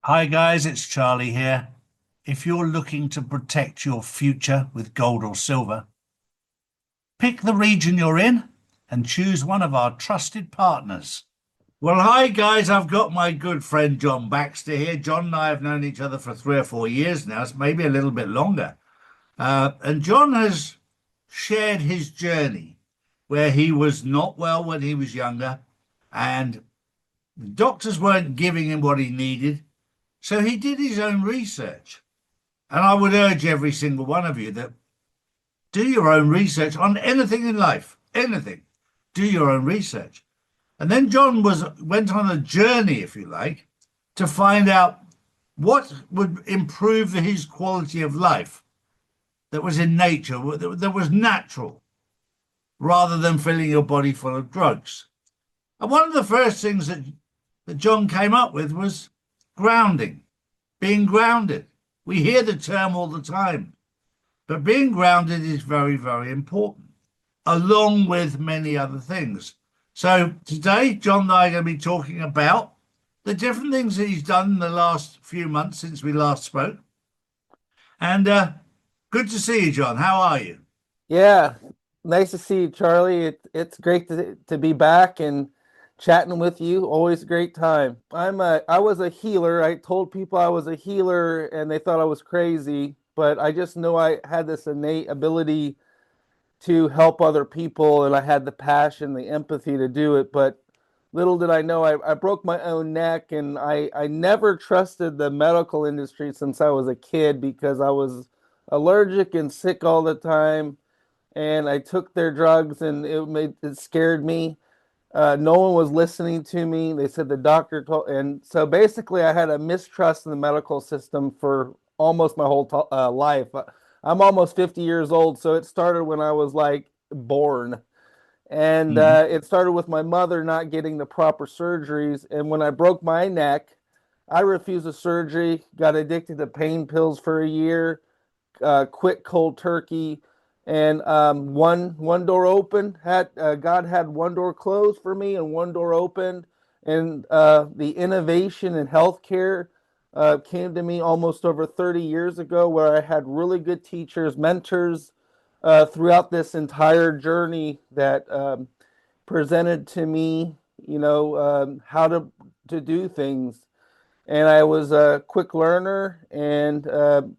Hi guys, it's Charlie here. If you're looking to protect your future with gold or silver, pick the region you're in and choose one of our trusted partners. Well, hi guys, I've got my good friend John Baxter here. John and I have known each other for 3 or 4 years now, it's maybe a little bit longer. And John has shared his journey where he was not well when he was younger and the doctors weren't giving him what he needed. So he did his own research. And I would urge every single one of you that do your own research on anything in life, anything. Do your own research. And then John was went on a journey, if you like, to find out what would improve his quality of life that was in nature, that was natural, rather than filling your body full of drugs. And one of the first things that John came up with was grounding, being grounded. We hear the term all the time, but being grounded is very, very important, along with many other things. So today, John and I are going to be talking about the different things that he's done in the last few months since we last spoke. And good to see you, John. How are you? Yeah, nice to see you, Charlie. It's great to be back and chatting with you. Always a great time. I was a healer. I told people I was a healer and they thought I was crazy, but I just know I had this innate ability to help other people and I had the passion, the empathy to do it. But little did I know I broke my own neck and I never trusted the medical industry since I was a kid because I was allergic and sick all the time and I took their drugs, and it scared me. No one was listening to me. They said the doctor told, and so basically, I had a mistrust in the medical system for almost my whole life. I'm almost 50 years old, so it started when I was like born, and Mhm. it started with my mother not getting the proper surgeries. And when I broke my neck, I refused the surgery. Got addicted to pain pills for a year, quit cold turkey, and one door open. Had God had one door closed for me and one door opened, and the innovation in healthcare came to me almost over 30 years ago, where I had really good teachers, mentors throughout this entire journey that presented to me, how to do things, and I was a quick learner and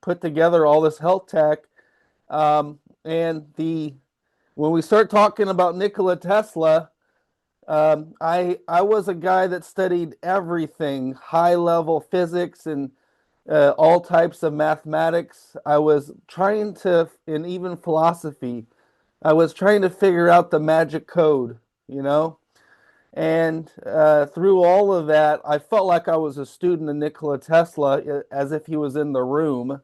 put together all this health tech. And the when we start talking about Nikola Tesla, I was a guy that studied everything, high level physics and all types of mathematics. I was trying to, and even philosophy, I was trying to figure out the magic code, you know. And through all of that, I felt like I was a student of Nikola Tesla, as if he was in the room.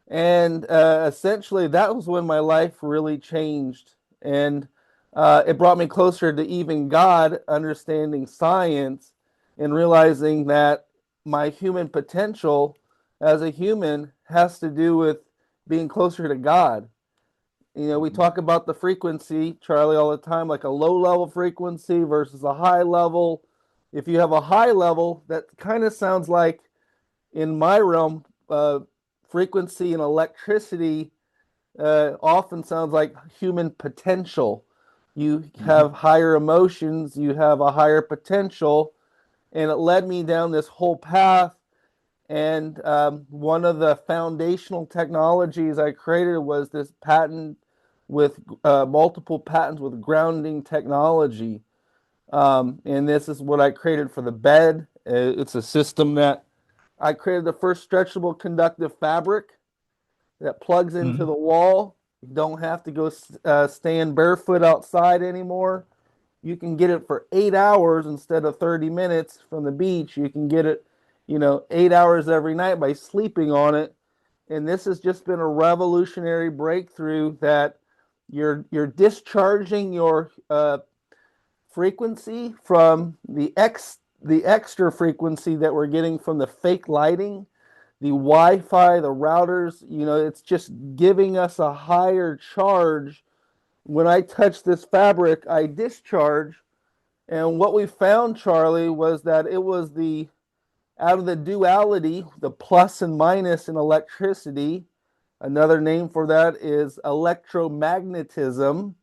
And essentially, that was when my life really changed. And it brought me closer to even God, understanding science and realizing that my human potential as a human has to do with being closer to God. We talk about the frequency, Charlie, all the time, like a low level frequency versus a high level. If you have a high level, that kind of sounds like, in my realm, frequency and electricity often sounds like human potential. You Mhm. have higher emotions, you have a higher potential, and it led me down this whole path. And one of the foundational technologies I created was this patent with multiple patents with grounding technology. And this is what I created for the bed. It's a system that I created the first stretchable conductive fabric that plugs into Mhm. the wall. You don't have to go stand barefoot outside anymore. You can get it for 8 hours instead of 30 minutes from the beach. You can get it, 8 hours every night by sleeping on it. And this has just been a revolutionary breakthrough that you're discharging your frequency from the extra frequency that we're getting from the fake lighting, the Wi-Fi, the routers. It's just giving us a higher charge. When I touch this fabric, I discharge. And what we found, Charlie, was that it was the out of the duality, the plus and minus in electricity. Another name for that is electromagnetism.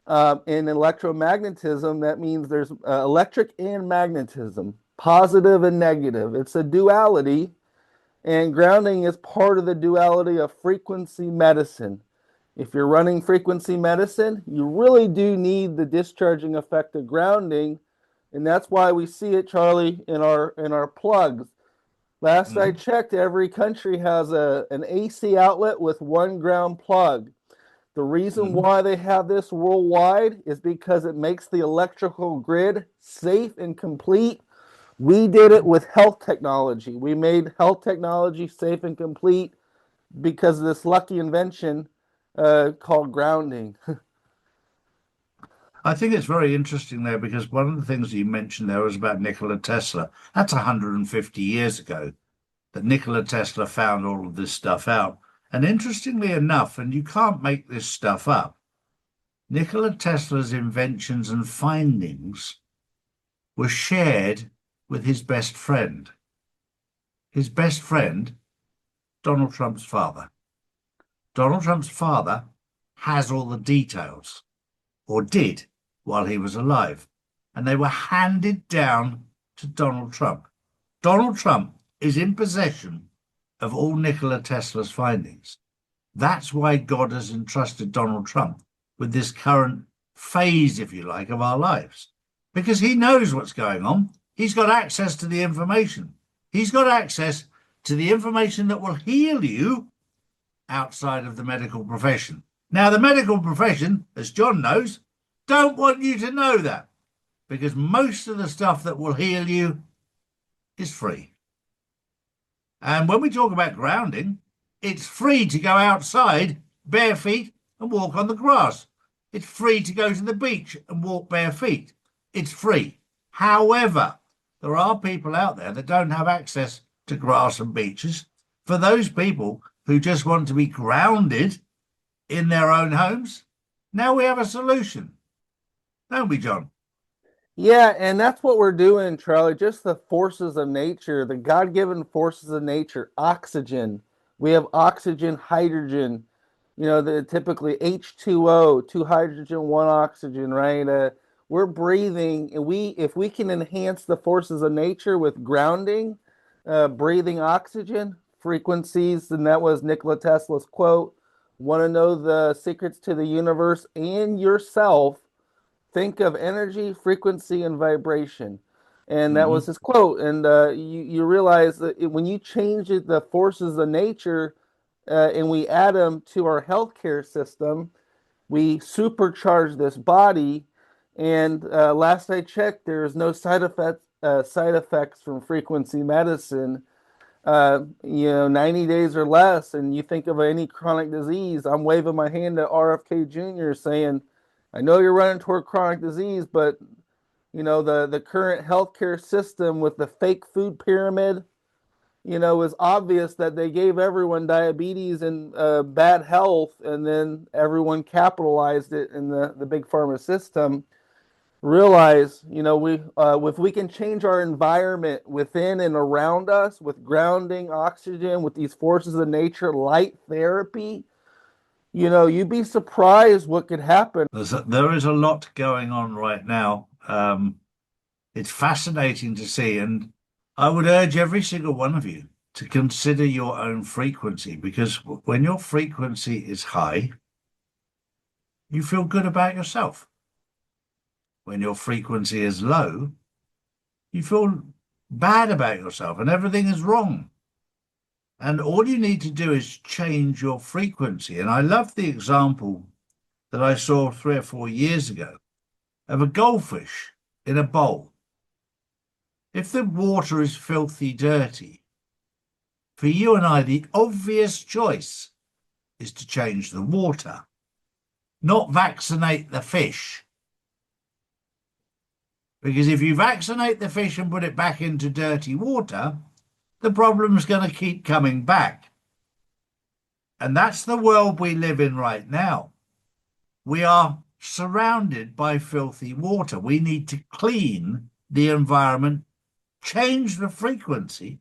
In electromagnetism, that means there's electric and magnetism, positive and negative. It's a duality, and grounding is part of the duality of frequency medicine. If you're running frequency medicine, you really do need the discharging effect of grounding, and that's why we see it, Charlie, in our plugs. Last I checked, every country has an AC outlet with one ground plug. The reason why they have this worldwide is because it makes the electrical grid safe and complete. We did it with health technology. We made health technology safe and complete because of this lucky invention called grounding. I think it's very interesting there because one of the things you mentioned there was about Nikola Tesla. That's 150 years ago that Nikola Tesla found all of this stuff out. And interestingly enough, and you can't make this stuff up, Nikola Tesla's inventions and findings were shared with his best friend. His best friend, Donald Trump's father. Donald Trump's father has all the details, or did, while he was alive. And they were handed down to Donald Trump. Donald Trump is in possession of all Nikola Tesla's findings. That's why God has entrusted Donald Trump with this current phase, if you like, of our lives. Because he knows what's going on. He's got access to the information. He's got access to the information that will heal you outside of the medical profession. Now, the medical profession, as John knows, don't want you to know that because most of the stuff that will heal you is free. And when we talk about grounding, it's free to go outside bare feet and walk on the grass. It's free to go to the beach and walk bare feet. It's free. However, there are people out there that don't have access to grass and beaches. For those people who just want to be grounded in their own homes, now we have a solution. Don't we, John? Yeah, and that's what we're doing, Charlie. Just the forces of nature, the God-given forces of nature, oxygen. We have oxygen, hydrogen, typically H2O, two hydrogen, one oxygen, right? We're breathing, and if we can enhance the forces of nature with grounding, breathing oxygen, frequencies, and that was Nikola Tesla's quote, want to know the secrets to the universe and yourself, think of energy, frequency, and vibration. And that was his quote. And you realize that when you change the forces of nature and we add them to our healthcare system, we supercharge this body. And last I checked, there's no side effects from frequency medicine. 90 days or less, and you think of any chronic disease, I'm waving my hand at RFK Jr. saying, I know you're running toward chronic disease, but the current healthcare system with the fake food pyramid, is obvious that they gave everyone diabetes and bad health, and then everyone capitalized it in the big pharma system. Realize, if we can change our environment within and around us with grounding, oxygen, with these forces of nature, light therapy, you'd be surprised what could happen. There is a lot going on right now. It's fascinating to see, and I would urge every single one of you to consider your own frequency, because when your frequency is high, you feel good about yourself. When your frequency is low, you feel bad about yourself and everything is wrong. And all you need to do is change your frequency. And I love the example that I saw 3 or 4 years ago of a goldfish in a bowl. If the water is filthy dirty, for you and I, the obvious choice is to change the water, not vaccinate the fish. Because if you vaccinate the fish and put it back into dirty water, the problem's going to keep coming back. And that's the world we live in right now. We are surrounded by filthy water. We need to clean the environment change the frequency,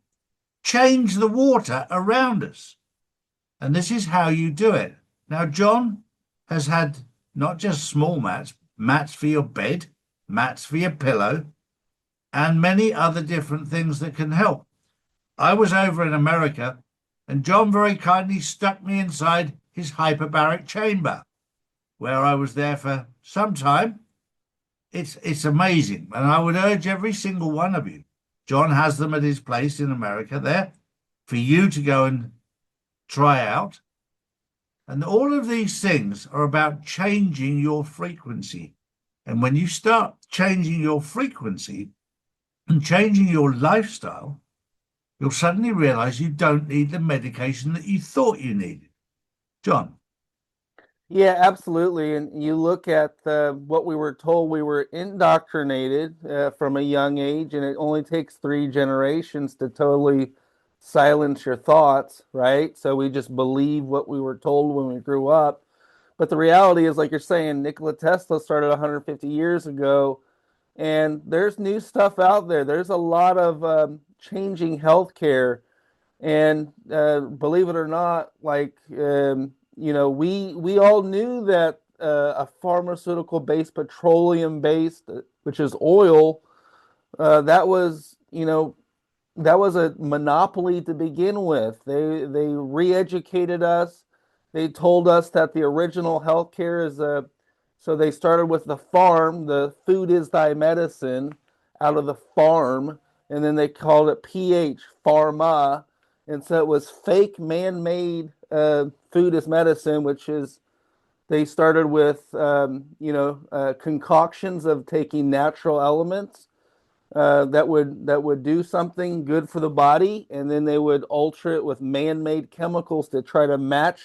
change the water around us. And this is how you do it. Now, John has had not just small mats, mats for your bed, mats for your pillow, and many other different things that can help. I was over in America, and John very kindly stuck me inside his hyperbaric chamber, where I was there for some time. It's amazing, and I would urge every single one of you. John has them at his place in America there for you to go and try out. And all of these things are about changing your frequency. And when you start changing your frequency and changing your lifestyle, you'll suddenly realize you don't need the medication that you thought you needed. John. Yeah, absolutely. And you look at what we were told, we were indoctrinated from a young age, and it only takes 3 generations to totally silence your thoughts, right? So we just believe what we were told when we grew up. But the reality is, like you're saying, Nikola Tesla started 150 years ago, and there's new stuff out there. There's a lot of changing healthcare. And believe it or not, like we all knew that a pharmaceutical based, petroleum based, which is oil, that was that was a monopoly to begin with. They re-educated us. They told us that the original healthcare is a. So they started with the farm. The food is thy medicine, out of the farm, and then they called it pH, pharma, and so it was fake man-made food is medicine, which is they started with concoctions of taking natural elements that would do something good for the body, and then they would alter it with man-made chemicals to try to match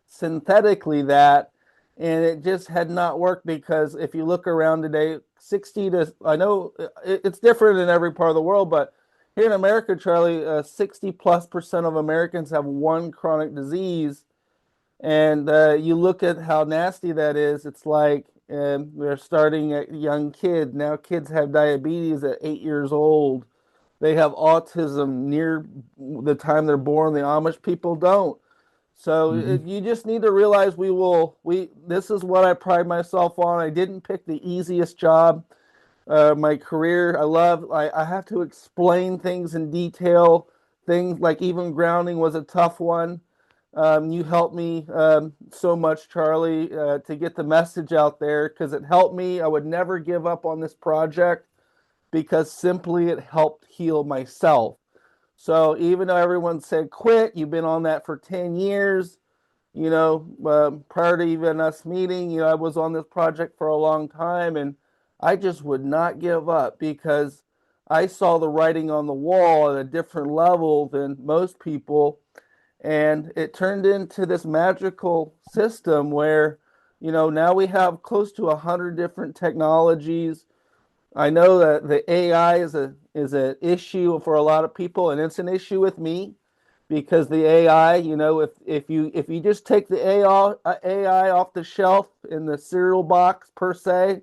synthetically that, and it just had not worked because if you look around today, 60 to I know it's different in every part of the world, but here in America, Charlie, 60+% of Americans have one chronic disease, and you look at how nasty that is. It's like they're starting at young kids. Now kids have diabetes at 8 years old. They have autism near the time they're born. The Amish people don't. So you just need to realize this is what I pride myself on. I didn't pick the easiest job. My career, I have to explain things in detail. Things like even grounding was a tough one. You helped me so much, Charlie, to get the message out there because it helped me. I would never give up on this project because simply it helped heal myself. So even though everyone said quit, you've been on that for 10 years. Prior to even us meeting, I was on this project for a long time, and I just would not give up because I saw the writing on the wall at a different level than most people. And it turned into this magical system where, now we have close to 100 different technologies. I know that the AI is an issue for a lot of people, and it's an issue with me because the AI, if you just take the AI off the shelf in the cereal box per se,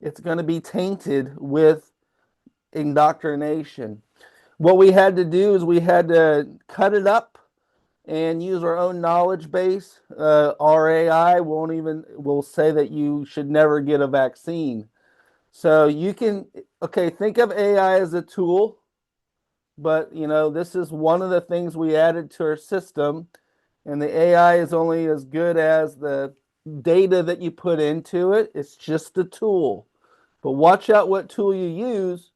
it's going to be tainted with indoctrination. What we had to do is we had to cut it up and use our own knowledge base. Our AI will say that you should never get a vaccine. So think of AI as a tool, but this is one of the things we added to our system, and the AI is only as good as the data that you put into it. It's just a tool, but watch out what tool you use.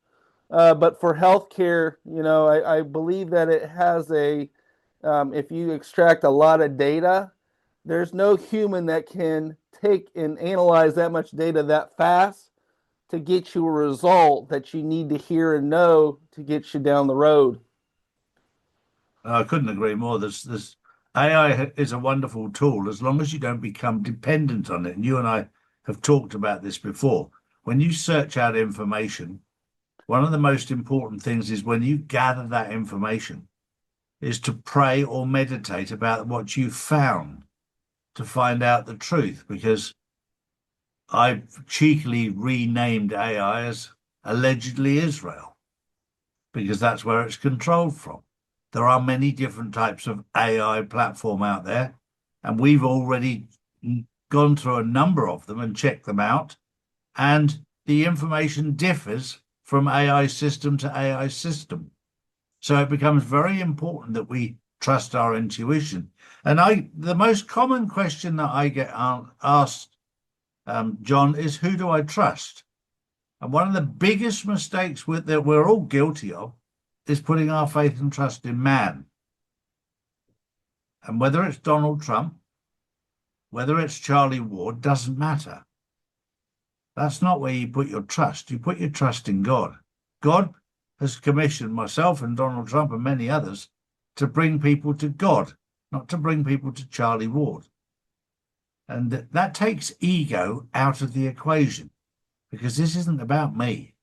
But for healthcare, I believe that it has if you extract a lot of data, there's no human that can take and analyze that much data that fast to get you a result that you need to hear and know to get you down the road. I couldn't agree more. This AI is a wonderful tool as long as you don't become dependent on it. And you and I have talked about this before. When you search out information, one of the most important things is when you gather that information is to pray or meditate about what you found to find out the truth, because I've cheekily renamed AI as allegedly Israel. because that's where it's controlled from. There are many different types of AI platform out there, and we've already gone through a number of them and checked them out. And the information differs from AI system to AI system. So it becomes very important that we trust our intuition. And the most common question that I get asked, John, is who do I trust? And one of the biggest mistakes that we're all guilty of is putting our faith and trust in man. And whether it's Donald Trump, whether it's Charlie Ward, doesn't matter. That's not where you put your trust. You put your trust in God. God has commissioned myself and Donald Trump and many others to bring people to God, not to bring people to Charlie Ward. And that takes ego out of the equation, because this isn't about me.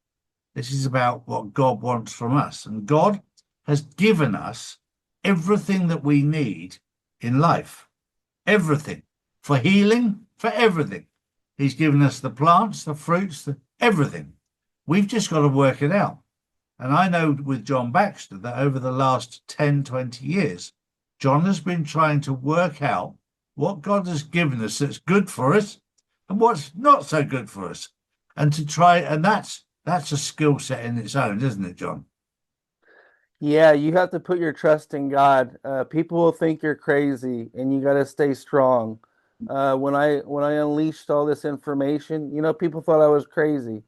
This is about what God wants from us. And God has given us everything that we need in life. Everything. For healing, for everything. He's given us the plants, the fruits, everything. We've just got to work it out. And I know with John Baxter that over the last 10, 20 years, John has been trying to work out what God has given us that's good for us and what's not so good for us. And that's a skill set in its own, isn't it, John? Yeah, you have to put your trust in God. People will think you're crazy, and you got to stay strong. When I unleashed all this information, people thought I was crazy.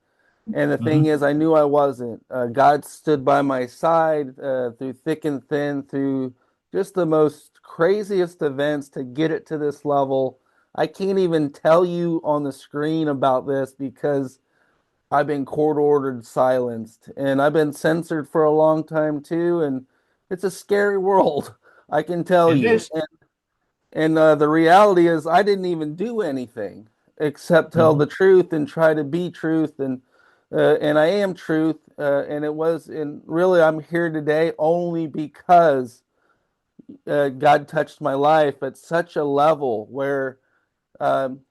And the thing is, I knew I wasn't. God stood by my side through thick and thin, through just the most craziest events to get it to this level. I can't even tell you on the screen about this because I've been court-ordered silenced, and I've been censored for a long time too, and it's a scary world, I can tell It you. is. And the reality is I didn't even do anything except tell the truth and try to be truth, and I am truth, and really I'm here today only because God touched my life at such a level where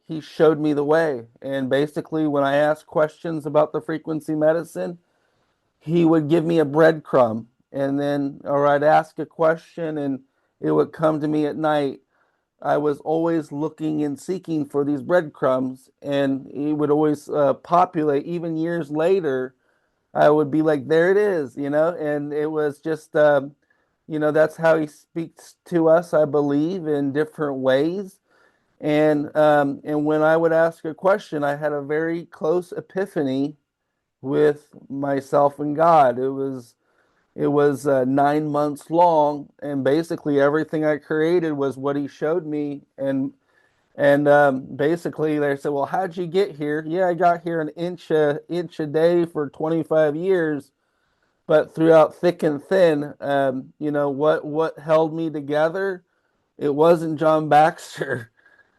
he showed me the way. And basically, when I asked questions about the frequency medicine, he would give me a breadcrumb, or I'd ask a question and it would come to me at night. I was always looking and seeking for these breadcrumbs, and he would always populate. Even years later, I would be like, there it is, and it was just, that's how he speaks to us, I believe, in different ways. And when I would ask a question, I had a very close epiphany with myself and God. It was 9 months long, and basically everything I created was what he showed me. And basically they said, "Well, how'd you get here?" Yeah, I got here an inch a day for 25 years, but throughout thick and thin, what held me together? It wasn't John Baxter.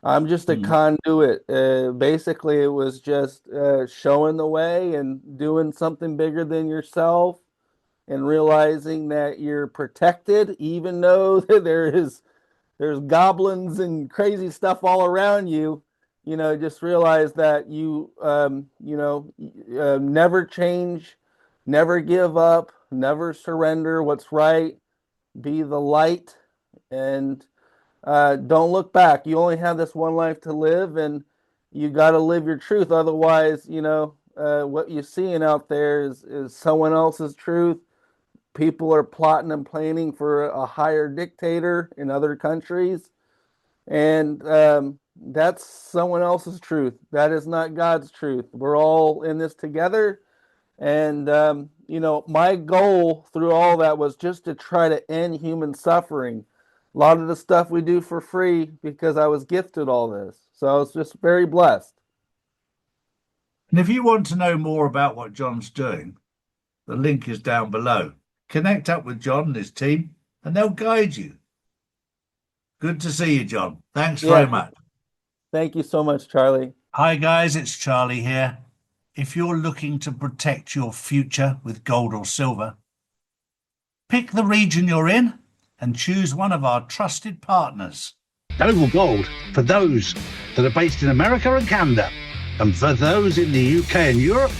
I'm just a conduit. Basically, it was just showing the way and doing something bigger than yourself, and realizing that you're protected, even though there's goblins and crazy stuff all around you. Just realize that you never change, never give up, never surrender what's right, be the light, and don't look back. You only have this one life to live, and you got to live your truth. Otherwise, what you're seeing out there is someone else's truth. People are plotting and planning for a higher dictator in other countries, and that's someone else's truth. That is not God's truth. We're all in this together, and my goal through all that was just to try to end human suffering. A lot of the stuff we do for free because I was gifted all this. So I was just very blessed. And if you want to know more about what John's doing, the link is down below. Connect up with John and his team, and they'll guide you. Good to see you, John. Thanks very much. Thank you so much, Charlie. Hi, guys. It's Charlie here. If you're looking to protect your future with gold or silver, pick the region you're in and choose one of our trusted partners. Global Gold for those that are based in America and Canada. And for those in the UK and Europe,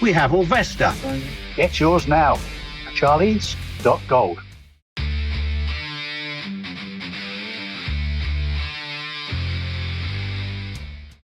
we have Orvesta. Get yours now. charlies.gold.